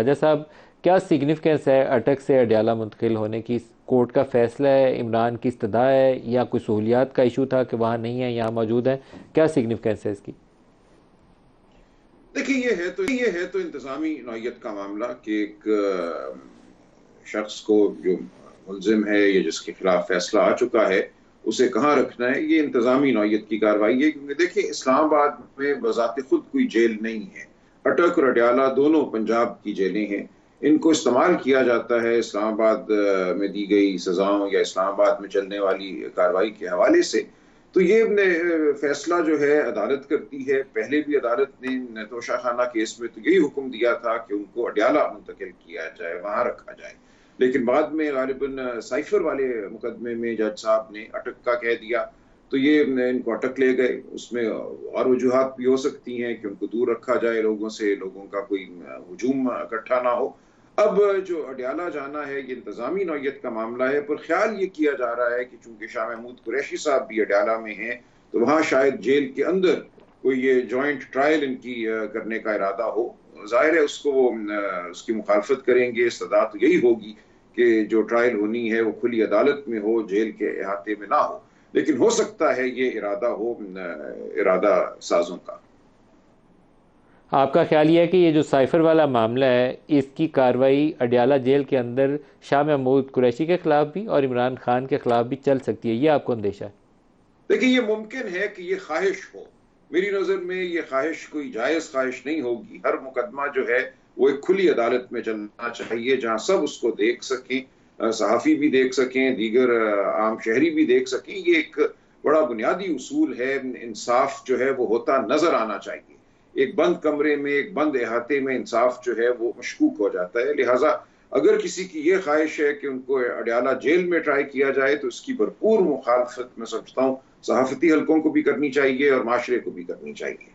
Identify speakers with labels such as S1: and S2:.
S1: راجہ صاحب، کیا سگنیفیکنس ہے اٹک سے اڈیالہ منتقل ہونے کی؟ کورٹ کا فیصلہ ہے، عمران کی استدعا ہے، یا کوئی سہولیات کا ایشو تھا کہ وہاں نہیں ہے یہاں موجود ہیں؟ کیا سگنیفیکنس ہے اس کی؟
S2: دیکھیے یہ ہے تو انتظامی نوعیت کا معاملہ کہ ایک شخص کو جو ملزم ہے یا جس کے خلاف فیصلہ آ چکا ہے اسے کہاں رکھنا ہے، یہ انتظامی نوعیت کی کارروائی ہے. کیونکہ دیکھیں اسلام آباد میں بذات خود کوئی جیل نہیں ہے. اٹک اور اڈیالہ دونوں پنجاب کی جیلیں ہیں. ان کو استعمال کیا جاتا ہے اسلام آباد میں دی گئی سزاؤں یا اسلام آباد میں چلنے والی کارروائی کے حوالے سے. تو یہ فیصلہ جو ہے عدالت کرتی ہے. پہلے بھی عدالت نے توشہ خانہ کیس میں تو یہی حکم دیا تھا کہ ان کو اڈیالہ منتقل کیا جائے، وہاں رکھا جائے. لیکن بعد میں غالباً سائفر والے مقدمے میں جج صاحب نے اٹک کا کہہ دیا تو یہ ان کو اٹک لے گئے. اس میں اور وجوہات بھی ہو سکتی ہیں کہ ان کو دور رکھا جائے لوگوں سے، لوگوں کا کوئی ہجوم اکٹھا نہ ہو. اب جو اڈیالہ جانا ہے یہ انتظامی نوعیت کا معاملہ ہے، پر خیال یہ کیا جا رہا ہے کہ چونکہ شاہ محمود قریشی صاحب بھی اڈیالہ میں ہیں تو وہاں شاید جیل کے اندر کوئی یہ جوائنٹ ٹرائل ان کی کرنے کا ارادہ ہو. ظاہر ہے اس کو وہ اس کی مخالفت کریں گے. استدعا تو یہی ہوگی کہ جو ٹرائل ہونی ہے وہ کھلی عدالت میں ہو، جیل کے احاطے میں نہ ہو. لیکن ہو سکتا ہے یہ ارادہ ہو ارادہ سازوں کا.
S1: آپ کا خیال یہ ہے کہ یہ جو سائفر والا معاملہ ہے اس کی کارروائی اڈیالہ جیل کے اندر شاہ محمود قریشی کے خلاف بھی اور عمران خان کے خلاف بھی چل سکتی ہے؟ یہ آپ کو اندیشہ ہے؟
S2: دیکھیں یہ ممکن ہے کہ یہ خواہش ہو. میری نظر میں یہ خواہش کوئی جائز خواہش نہیں ہوگی. ہر مقدمہ جو ہے وہ ایک کھلی عدالت میں چلنا چاہیے جہاں سب اس کو دیکھ سکیں، صحافی بھی دیکھ سکیں، دیگر عام شہری بھی دیکھ سکیں. یہ ایک بڑا بنیادی اصول ہے. انصاف جو ہے وہ ہوتا نظر آنا چاہیے. ایک بند کمرے میں، ایک بند احاطے میں انصاف جو ہے وہ مشکوک ہو جاتا ہے. لہٰذا اگر کسی کی یہ خواہش ہے کہ ان کو اڈیالہ جیل میں ٹرائی کیا جائے تو اس کی بھرپور مخالفت میں سمجھتا ہوں صحافتی حلقوں کو بھی کرنی چاہیے اور معاشرے کو بھی کرنی چاہیے.